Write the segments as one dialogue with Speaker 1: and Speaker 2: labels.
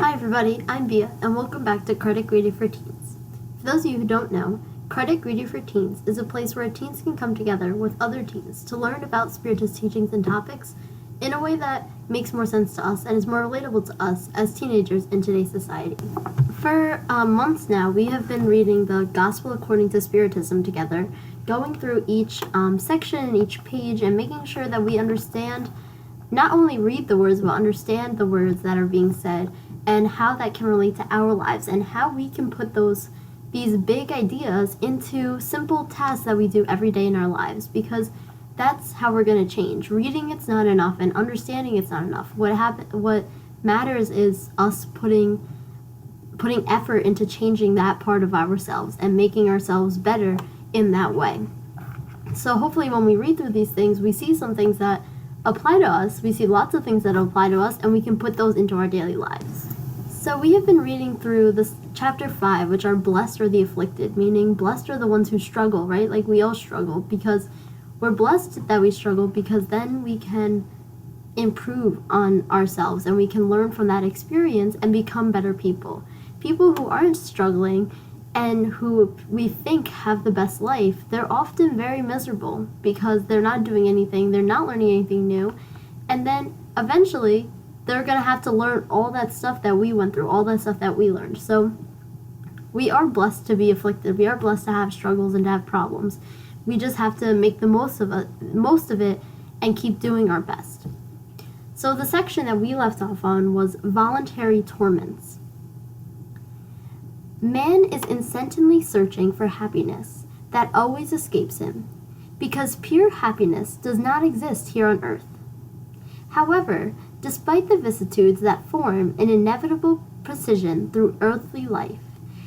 Speaker 1: Hi everybody, I'm Bia, and welcome back to Credit Greedy for Teens. For those of you who don't know, Credit Greedy for Teens is a place where teens can come together with other teens to learn about Spiritist teachings and topics in a way that makes more sense to us and is more relatable to us as teenagers in today's society. For months now, we have been reading the Gospel according to Spiritism together, going through each section, each page, and making sure that we understand, not only read the words, but understand the words that are being said and how that can relate to our lives and how we can put these big ideas into simple tasks that we do every day in our lives, because that's how we're going to change. Reading it's not enough, and understanding it's not enough. What matters is us putting effort into changing that part of ourselves and making ourselves better in that way. So hopefully when we read through these things, we see some things that apply to us, we see lots of things that apply to us, and we can put those into our daily lives. So we have been reading through this chapter 5, which are blessed are the afflicted, meaning blessed are the ones who struggle, right? Like we all struggle, because we're blessed that we struggle, because then we can improve on ourselves and we can learn from that experience and become better people. People who aren't struggling and who we think have the best life, they're often very miserable because they're not doing anything, they're not learning anything new, and then eventually they're going to have to learn all that stuff that we went through, all that stuff that we learned. So we are blessed to be afflicted, we are blessed to have struggles and to have problems. We just have to make the most of it and keep doing our best. So the section that we left off on was voluntary torments. Man is incessantly searching for happiness that always escapes him, because pure happiness does not exist here on earth. However, despite the vicissitudes that form an inevitable precision through earthly life,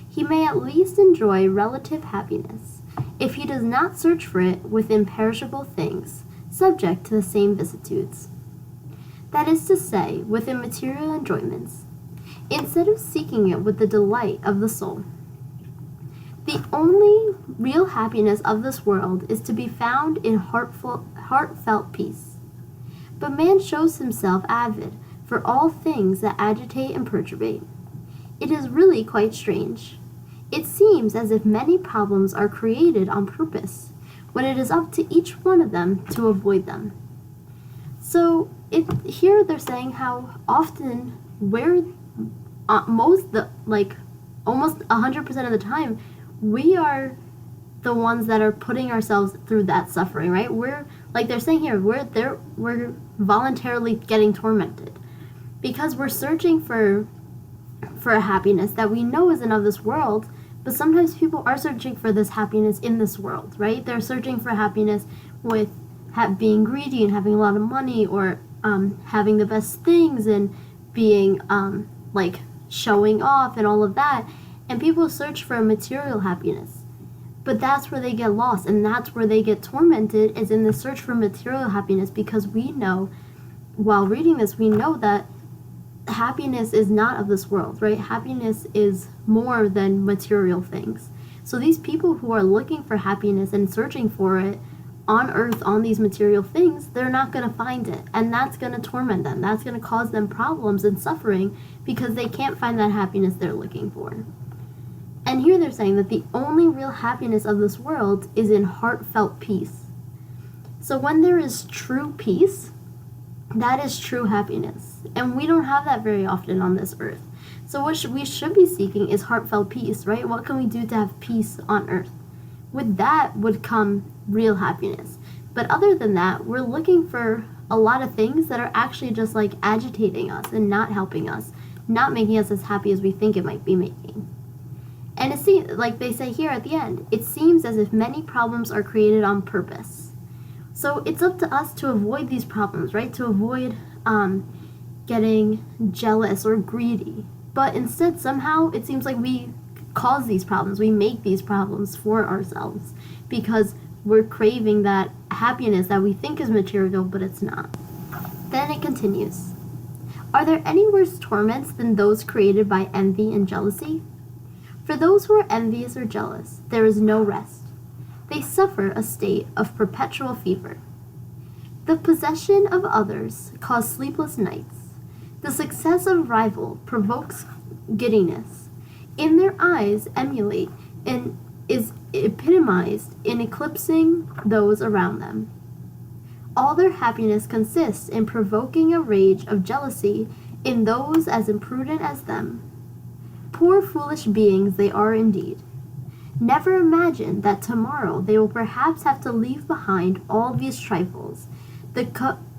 Speaker 1: he may at least enjoy relative happiness, if he does not search for it with imperishable things, subject to the same vicissitudes. That is to say, with immaterial enjoyments, instead of seeking it with the delight of the soul. The only real happiness of this world is to be found in heartfelt peace. But man shows himself avid for all things that agitate and perturbate. It is really quite strange. It seems as if many problems are created on purpose, when it is up to each one of them to avoid them. So here they're saying how often almost 100% of the time, we are the ones that are putting ourselves through that suffering, right? We're, like they're saying here, we're voluntarily getting tormented because we're searching for a happiness that we know isn't of this world. But sometimes people are searching for this happiness in this world, right? They're searching for happiness with being greedy and having a lot of money, or having the best things and being showing off and all of that. And people search for material happiness. But that's where they get lost, and that's where they get tormented, is in the search for material happiness, because we know, while reading this, we know that happiness is not of this world, right? Happiness is more than material things. So these people who are looking for happiness and searching for it on earth, on these material things, they're not going to find it, and that's going to torment them. That's going to cause them problems and suffering because they can't find that happiness they're looking for. And here they're saying that the only real happiness of this world is in heartfelt peace. So when there is true peace, that is true happiness. And we don't have that very often on this earth. So what we should be seeking is heartfelt peace, right? What can we do to have peace on earth? With that would come real happiness. But other than that, we're looking for a lot of things that are actually just like agitating us and not helping us, not making us as happy as we think it might be making. And it seems, like they say here at the end, it seems as if many problems are created on purpose. So it's up to us to avoid these problems, right? To avoid getting jealous or greedy. But instead, somehow, it seems like we cause these problems. We make these problems for ourselves because we're craving that happiness that we think is material, but it's not. Then it continues. Are there any worse torments than those created by envy and jealousy? For those who are envious or jealous, there is no rest. They suffer a state of perpetual fever. The possession of others causes sleepless nights. The success of rival provokes giddiness. In their eyes emulate and is epitomized in eclipsing those around them. All their happiness consists in provoking a rage of jealousy in those as imprudent as them. Poor foolish beings they are indeed. Never imagine that tomorrow they will perhaps have to leave behind all these trifles, the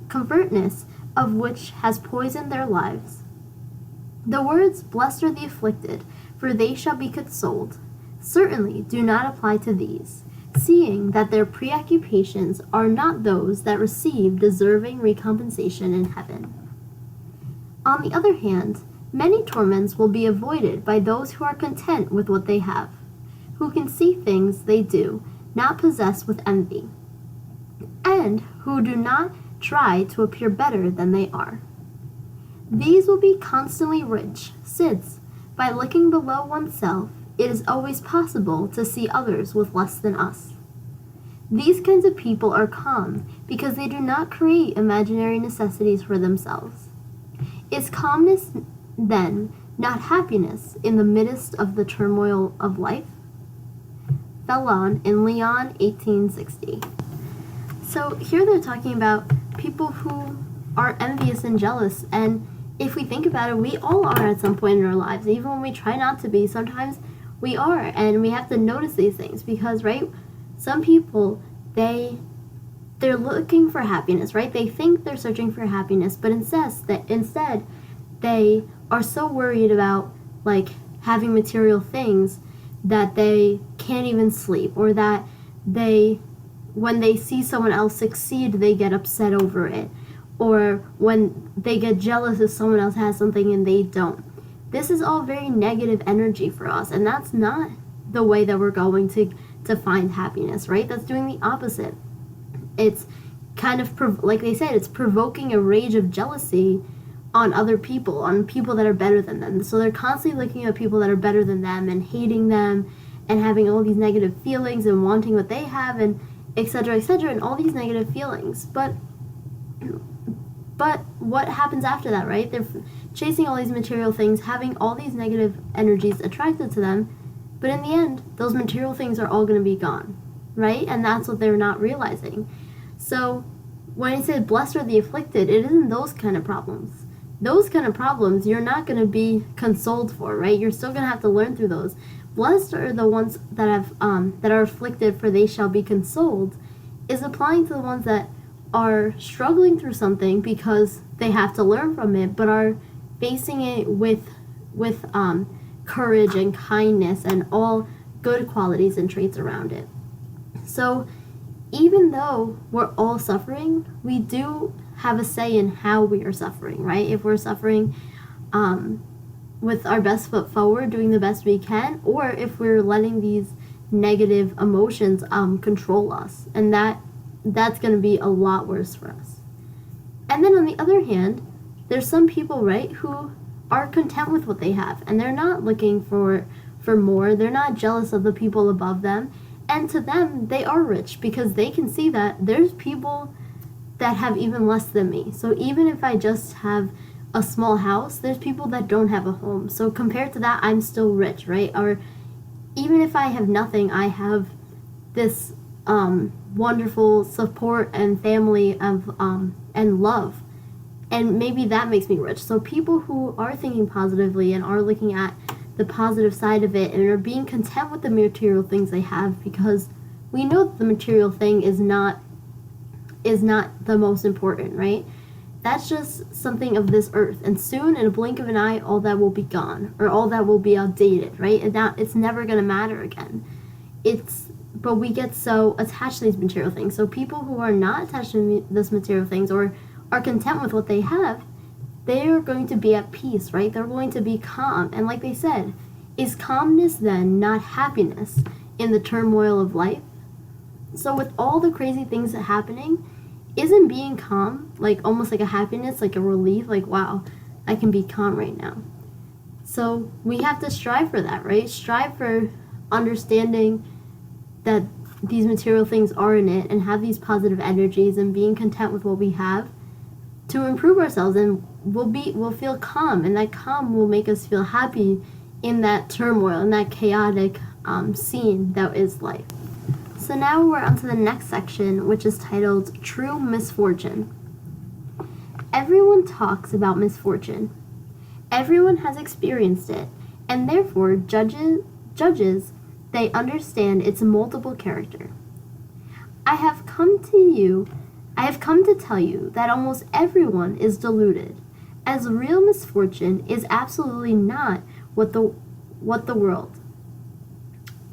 Speaker 1: covertness of which has poisoned their lives. The words, "Blessed are the afflicted, for they shall be consoled," certainly do not apply to these, seeing that their preoccupations are not those that receive deserving recompensation in heaven. On the other hand, many torments will be avoided by those who are content with what they have, who can see things they do not possess with envy, and who do not try to appear better than they are. These will be constantly rich, since, by looking below oneself, it is always possible to see others with less than us. These kinds of people are calm because they do not create imaginary necessities for themselves. Is calmness, then, not happiness in the midst of the turmoil of life? Fellon in Leon, 1860. So here they're talking about people who are envious and jealous, and if we think about it, we all are at some point in our lives. Even when we try not to be, sometimes we are, and we have to notice these things because, right, some people, they're looking for happiness, right? They think they're searching for happiness, but instead they are so worried about, like, having material things that they can't even sleep, or that when they see someone else succeed, they get upset over it, or when they get jealous if someone else has something and they don't. This is all very negative energy for us, and that's not the way that we're going to find happiness, right? That's doing the opposite. It's kind of, like they said, it's provoking a rage of jealousy on other people, on people that are better than them. So they're constantly looking at people that are better than them and hating them and having all these negative feelings and wanting what they have, and etc., and all these negative feelings. But what happens after that, right? They're chasing all these material things, having all these negative energies attracted to them, but in the end, those material things are all going to be gone, right? And that's what they're not realizing. So when I said blessed are the afflicted, it isn't those kind of problems. Those kind of problems you're not going to be consoled for, right? You're still going to have to learn through those. Blessed are the ones that are afflicted, for they shall be consoled, is applying to the ones that are struggling through something because they have to learn from it, but are facing it with courage and kindness and all good qualities and traits around it. So even though we're all suffering, we do have a say in how we are suffering, right? If we're suffering with our best foot forward, doing the best we can, or if we're letting these negative emotions control us, and that's going to be a lot worse for us. And then on the other hand, there's some people, right, who are content with what they have, and they're not looking for more. They're not jealous of the people above them, and to them, they are rich because they can see that there's people that have even less than me. So even if I just have a small house, there's people that don't have a home. So compared to that, I'm still rich, right? Or even if I have nothing, I have this wonderful support and family of and love, and maybe that makes me rich. So people who are thinking positively and are looking at the positive side of it and are being content with the material things they have, because we know that the material thing is not the most important, right? That's just something of this earth, and soon, in a blink of an eye, all that will be gone, or all that will be outdated, right? And that it's never going to matter again. But we get so attached to these material things. So people who are not attached to this material things, or are content with what they have, they are going to be at peace, right? They're going to be calm. And like they said, is calmness then not happiness in the turmoil of life? So with all the crazy things that are happening, isn't being calm like almost like a happiness, like a relief, like, wow, I can be calm right now? So we have to strive for that, right? Strive for understanding that these material things are in it, and have these positive energies and being content with what we have, to improve ourselves, and we'll feel calm, and that calm will make us feel happy in that turmoil, in that chaotic scene that is life. So now we're on to the next section, which is titled True Misfortune. Everyone talks about misfortune. Everyone has experienced it, and therefore judges they understand its multiple character. I have come to tell you that almost everyone is deluded, as real misfortune is absolutely not what the world.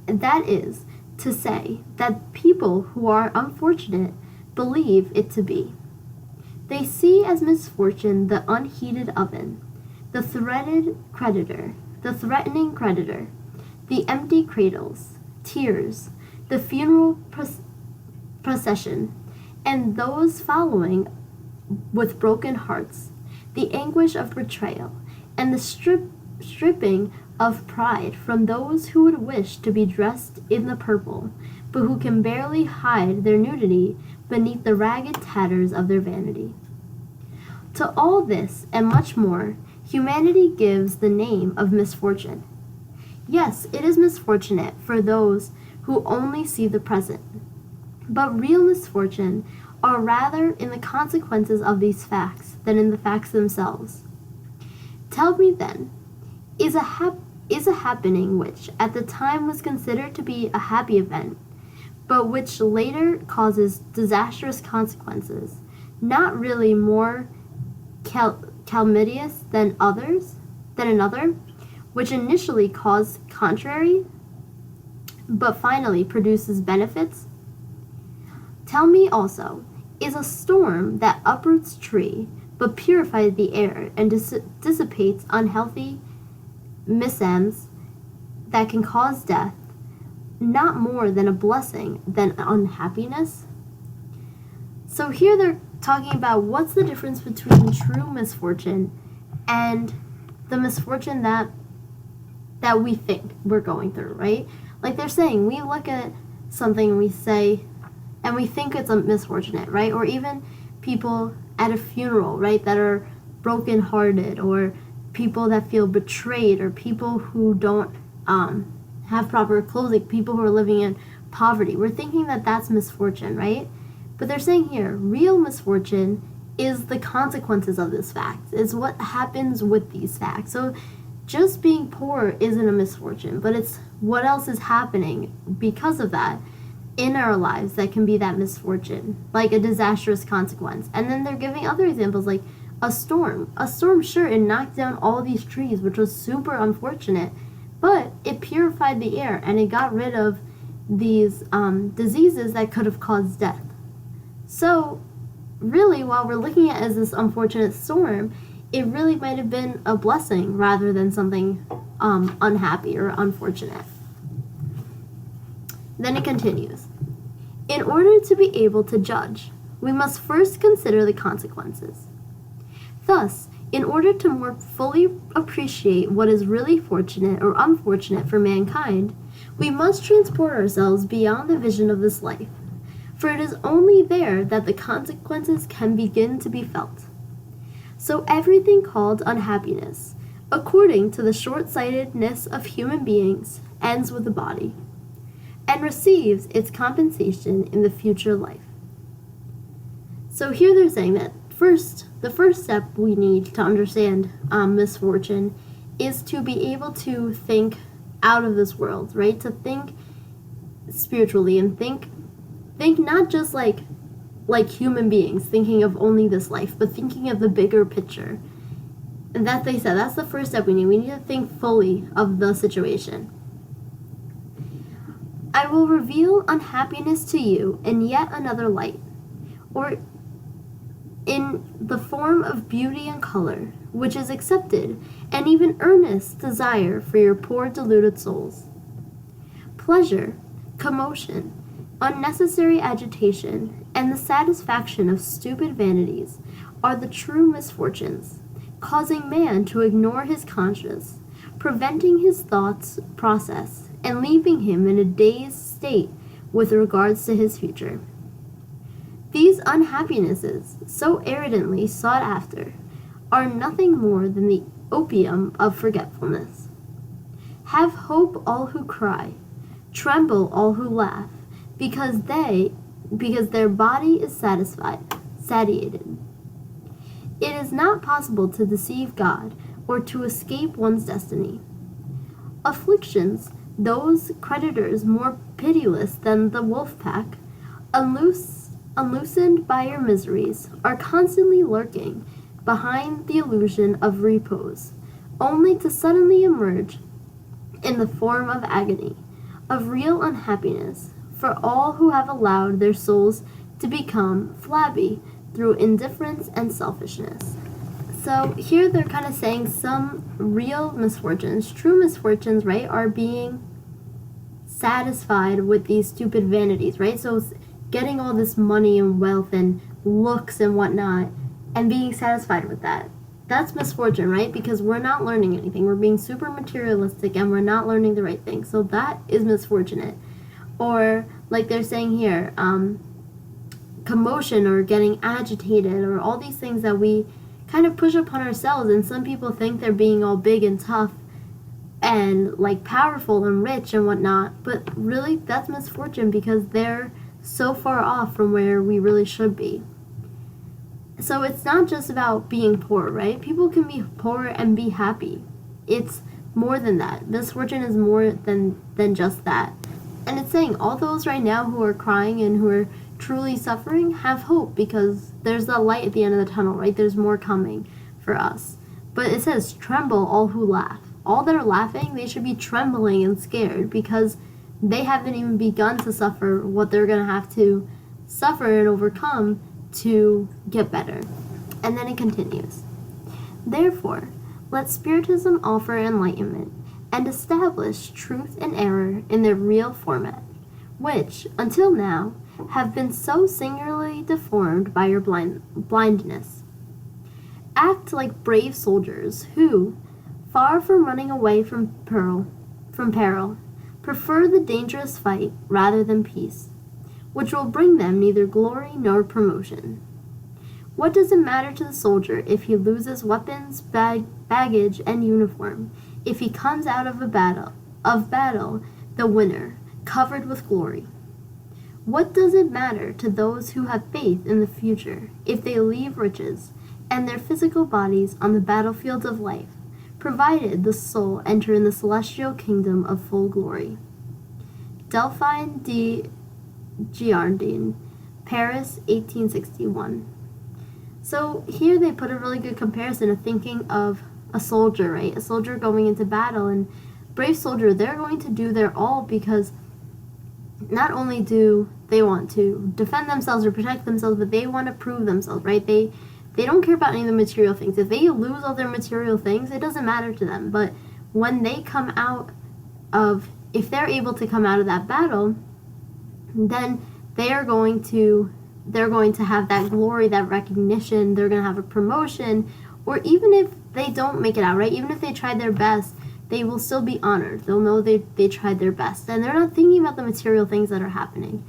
Speaker 1: That is to say that people who are unfortunate believe it to be. They see as misfortune the unheated oven, the threatening creditor, the empty cradles, tears, the funeral procession, and those following with broken hearts, the anguish of betrayal, and the stripping of pride from those who would wish to be dressed in the purple, but who can barely hide their nudity beneath the ragged tatters of their vanity. To all this and much more, humanity gives the name of misfortune. Yes, it is misfortunate for those who only see the present, but real misfortune are rather in the consequences of these facts than in the facts themselves. Tell me then, is a happening which at the time was considered to be a happy event, but which later causes disastrous consequences, not really more calamitous than another, which initially caused contrary, but finally produces benefits? Tell me also, is a storm that uproots tree, but purifies the air and dissipates unhealthy miasms that can cause death, not more than a blessing than unhappiness? So here they're talking about what's the difference between true misfortune and the misfortune that we think we're going through, right? Like they're saying, we look at something and we say, and we think it's misfortunate, right? Or even people at a funeral, right, that are brokenhearted, or people that feel betrayed, or people who don't have proper clothing, people who are living in poverty. We're thinking that that's misfortune, right? But they're saying here, real misfortune is the consequences of this fact. It's what happens with these facts. So just being poor isn't a misfortune, but it's what else is happening because of that in our lives that can be that misfortune, like a disastrous consequence. And then they're giving other examples, like a storm. A storm, sure, it knocked down all these trees, which was super unfortunate, but it purified the air and it got rid of these diseases that could have caused death. So really, while we're looking at it as this unfortunate storm, it really might have been a blessing rather than something unhappy or unfortunate. Then it continues. In order to be able to judge, we must first consider the consequences. Thus, in order to more fully appreciate what is really fortunate or unfortunate for mankind, we must transport ourselves beyond the vision of this life, for it is only there that the consequences can begin to be felt. So everything called unhappiness, according to the short-sightedness of human beings, ends with the body, and receives its compensation in the future life. So here they're saying that the first step we need to understand misfortune is to be able to think out of this world, right? To think spiritually and think not just like human beings thinking of only this life, but thinking of the bigger picture. And that they said, that's the first step we need. We need to think fully of the situation. I will reveal unhappiness to you in yet another light, or in the form of beauty and color, which is accepted, and even earnest desire for your poor deluded souls. Pleasure, commotion, unnecessary agitation, and the satisfaction of stupid vanities are the true misfortunes, causing man to ignore his conscience, preventing his thoughts process, and leaving him in a dazed state with regards to his future. These unhappinesses, so ardently sought after, are nothing more than the opium of forgetfulness. Have hope all who cry, tremble all who laugh, because their body is satiated. It is not possible to deceive God or to escape one's destiny. Afflictions, those creditors more pitiless than the wolf pack, unloosened by your miseries, are constantly lurking behind the illusion of repose, only to suddenly emerge in the form of agony, of real unhappiness, for all who have allowed their souls to become flabby through indifference and selfishness. So here they're kind of saying some real misfortunes, true misfortunes, right, are being satisfied with these stupid vanities, right? So it's getting all this money and wealth and looks and whatnot and being satisfied with that. That's misfortune, right? Because we're not learning anything. We're being super materialistic and we're not learning the right thing. So that is misfortunate. Or like they're saying here, commotion or getting agitated or all these things that we kind of push upon ourselves, and some people think they're being all big and tough and like powerful and rich and whatnot, but really that's misfortune because they're so far off from where we really should be. So it's not just about being poor, right? People can be poor and be happy. It's more than that. Misfortune is more than just that. And it's saying all those right now who are crying and who are truly suffering have hope because there's that light at the end of the tunnel, right? There's more coming for us. But it says, tremble all who laugh. All that are laughing, they should be trembling and scared because they haven't even begun to suffer what they're going to have to suffer and overcome to get better. And then it continues. Therefore, let Spiritism offer enlightenment and establish truth and error in their real format, which, until now, have been so singularly deformed by your blindness. Act like brave soldiers who, far from running away from peril, prefer the dangerous fight rather than peace, which will bring them neither glory nor promotion. What does it matter to the soldier if he loses weapons, baggage, and uniform, if he comes out of battle the winner, covered with glory? What does it matter to those who have faith in the future if they leave riches and their physical bodies on the battlefields of life, provided the soul enter in the celestial kingdom of full glory? Delphine de Girardin, Paris, 1861. So here they put a really good comparison of thinking of a soldier, right? A soldier going into battle, and brave soldier, they're going to do their all because not only do they want to defend themselves or protect themselves, but they want to prove themselves, right? They don't care about any of the material things. If they lose all their material things, it doesn't matter to them. But when they come out of, if they're able to come out of that battle, then they're going to have that glory, that recognition. They're going to have a promotion, or even if they don't make it out, right? Even if they tried their best, they will still be honored. They'll know they tried their best. And they're not thinking about the material things that are happening.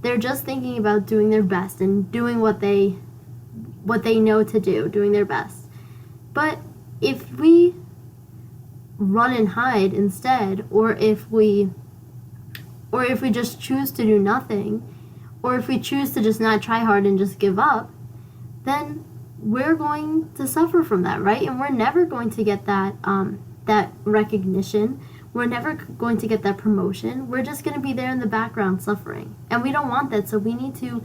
Speaker 1: They're just thinking about doing their best and doing what they know to do, doing their best. But if we run and hide instead, or if we just choose to do nothing, or if we choose to just not try hard and just give up, then we're going to suffer from that, right? And we're never going to get that recognition. We're never going to get that promotion. We're just going to be there in the background suffering. And we don't want that, so we need to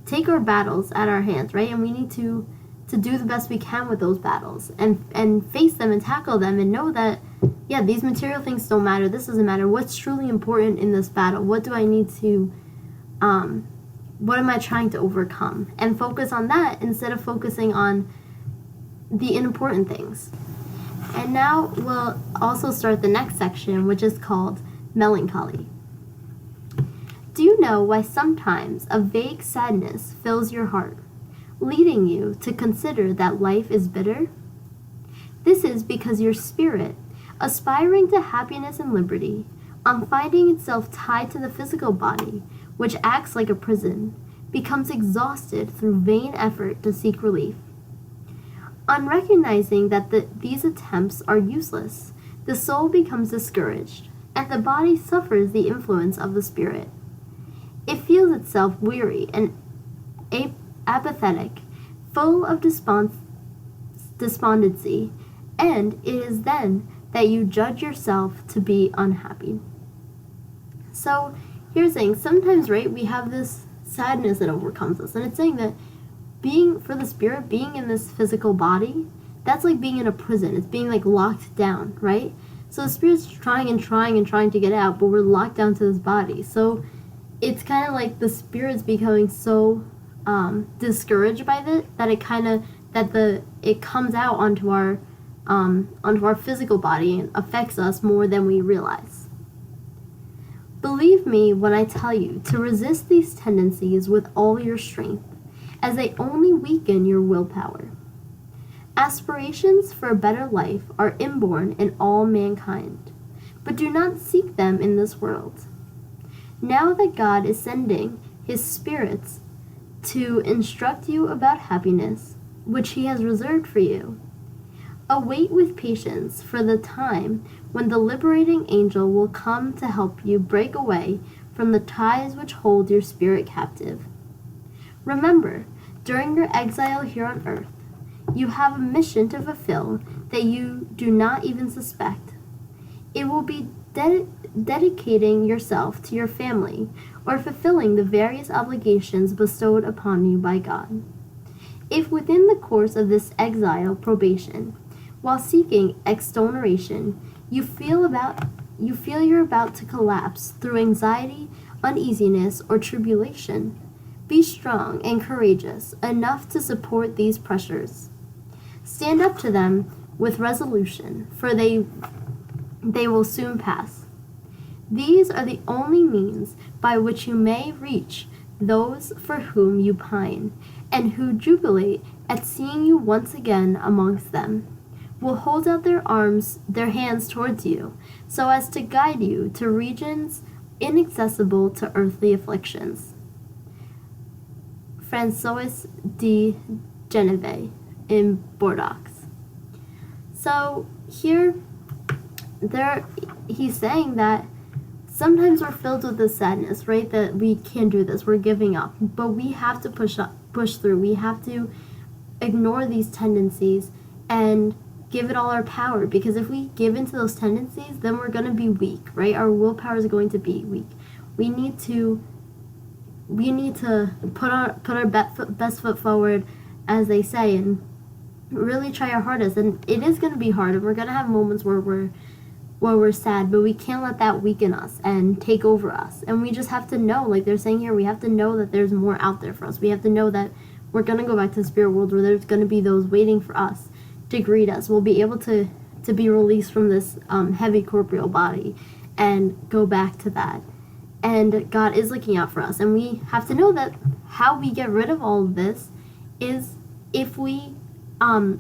Speaker 1: take our battles at our hands, right? And we need to do the best we can with those battles and face them and tackle them and know that, yeah, these material things don't matter. This doesn't matter. What's truly important in this battle? What do I need to, what am I trying to overcome? And focus on that instead of focusing on the unimportant things. And now we'll also start the next section, which is called Melancholy. Do you know why sometimes a vague sadness fills your heart, leading you to consider that life is bitter? This is because your spirit, aspiring to happiness and liberty, on finding itself tied to the physical body, which acts like a prison, becomes exhausted through vain effort to seek relief. On recognizing that these attempts are useless, the soul becomes discouraged, and the body suffers the influence of the spirit. It feels itself weary and apathetic, full of despondency, and it is then that you judge yourself to be unhappy. So here's the thing, sometimes, right, we have this sadness that overcomes us, and it's saying that being in this physical body, that's like being in a prison. It's being like locked down, right? So the spirit's trying to get out, but we're locked down to this body. So it's kind of like the spirit's becoming so discouraged by it that it comes out onto our physical body and affects us more than we realize. Believe me when I tell you to resist these tendencies with all your strength, as they only weaken your willpower. Aspirations for a better life are inborn in all mankind, but do not seek them in this world. Now that God is sending His spirits to instruct you about happiness, which He has reserved for you, await with patience for the time when the liberating angel will come to help you break away from the ties which hold your spirit captive. Remember, during your exile here on earth, you have a mission to fulfill that you do not even suspect. It will be dedicating yourself to your family or fulfilling the various obligations bestowed upon you by God. If within the course of this exile probation, while seeking exoneration, you feel you're about to collapse through anxiety, uneasiness, or tribulation, be strong and courageous enough to support these pressures. Stand up to them with resolution, for they will soon pass. These are the only means by which you may reach those for whom you pine, and who jubilate at seeing you once again amongst them, will hold out their hands towards you, so as to guide you to regions inaccessible to earthly afflictions. François de Geneve in Bordeaux. So here, he's saying that sometimes we're filled with this sadness, right? That we can't do this, we're giving up. But we have to push through. We have to ignore these tendencies and give it all our power. Because if we give into those tendencies, then we're going to be weak, right? Our willpower is going to be weak. We need to put our best foot forward, as they say, and really try our hardest. And it is going to be hard, and we're going to have moments where we're sad, but we can't let that weaken us and take over us. And we just have to know, like they're saying here, we have to know that there's more out there for us. We have to know that we're going to go back to the spirit world, where there's going to be those waiting for us to greet us. We'll be able to be released from this heavy corporeal body and go back to that. And God is looking out for us. And we have to know that how we get rid of all of this is if we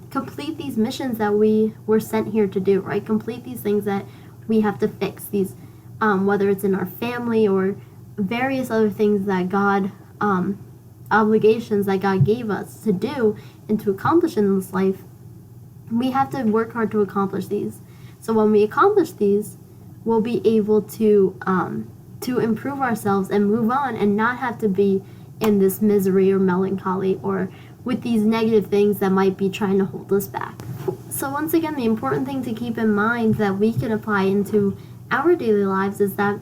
Speaker 1: complete these missions that we were sent here to do, right? Complete these things that we have to fix, these whether it's in our family or various other things that God, obligations that God gave us to do and to accomplish in this life. We have to work hard to accomplish these. So when we accomplish these, we'll be able to improve ourselves and move on and not have to be in this misery or melancholy or with these negative things that might be trying to hold us back. So once again, the important thing to keep in mind that we can apply into our daily lives is that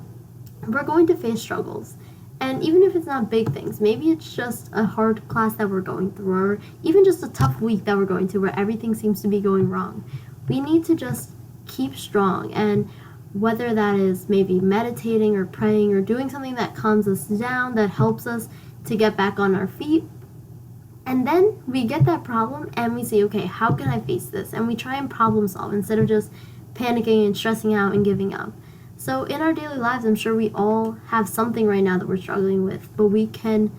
Speaker 1: we're going to face struggles. And even if it's not big things, maybe it's just a hard class that we're going through, or even just a tough week that we're going through where everything seems to be going wrong. We need to just keep strong, and whether that is maybe meditating or praying or doing something that calms us down, that helps us to get back on our feet. And then we get that problem and we say, okay, how can I face this? And we try and problem solve instead of just panicking and stressing out and giving up. So in our daily lives, I'm sure we all have something right now that we're struggling with, but we can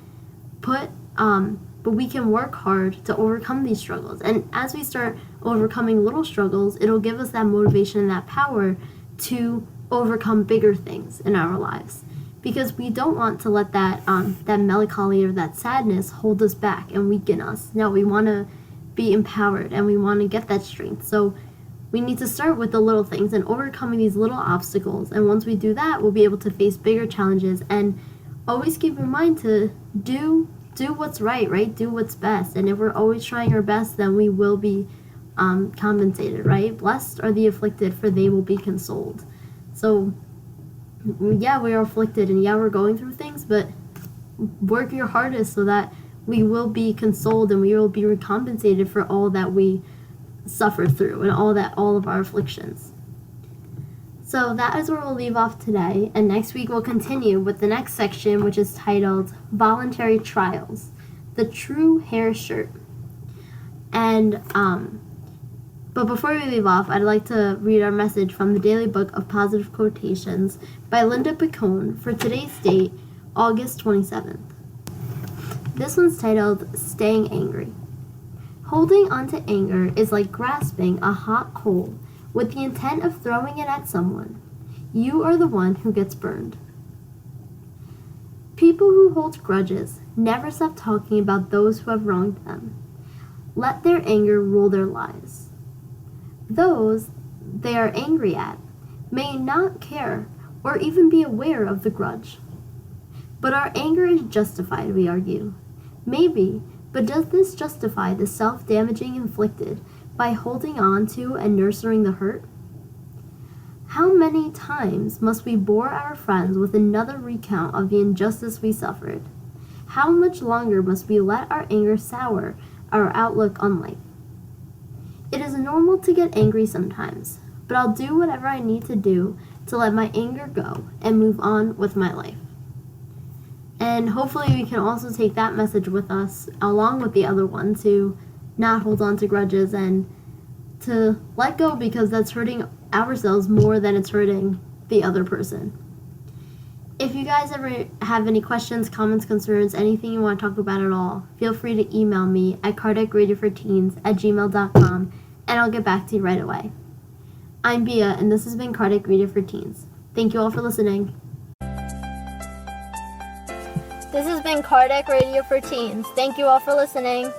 Speaker 1: work hard to overcome these struggles. And as we start overcoming little struggles, it'll give us that motivation and that power to overcome bigger things in our lives. because we don't want to let that that melancholy or that sadness hold us back and weaken us. No, we want to be empowered and we want to get that strength. So we need to start with the little things and overcoming these little obstacles. And once we do that, we'll be able to face bigger challenges. And always keep in mind to do what's right? Do what's best. And if we're always trying our best, then we will be compensated, right? Blessed are the afflicted, for they will be consoled. So yeah, we are afflicted and yeah, we're going through things, but work your hardest so that we will be consoled and we will be recompensated for all that we suffer through and all of our afflictions. So that is where we'll leave off today, and next week we'll continue with the next section, which is titled Voluntary Trials, the True Hair Shirt. And but before we leave off, I'd like to read our message from the Daily Book of Positive Quotations by Linda Picone for today's date, August 27th. This one's titled Staying Angry. Holding on to anger is like grasping a hot coal with the intent of throwing it at someone. You are the one who gets burned. People who hold grudges never stop talking about those who have wronged them. Let their anger rule their lives. Those they are angry at may not care or even be aware of the grudge. But our anger is justified, we argue. Maybe, but does this justify the self-damaging inflicted by holding on to and nurturing the hurt? How many times must we bore our friends with another recount of the injustice we suffered? How much longer must we let our anger sour our outlook on life? It is normal to get angry sometimes, but I'll do whatever I need to do to let my anger go and move on with my life. And hopefully we can also take that message with us, along with the other one, to not hold on to grudges and to let go, because that's hurting ourselves more than it's hurting the other person. If you guys ever have any questions, comments, concerns, anything you want to talk about at all, feel free to email me at cardiacradio4teens@gmail.com and I'll get back to you right away. I'm Bia, and this has been Cardiac Radio for Teens. Thank you all for listening. This has been Cardiac Radio for Teens. Thank you all for listening.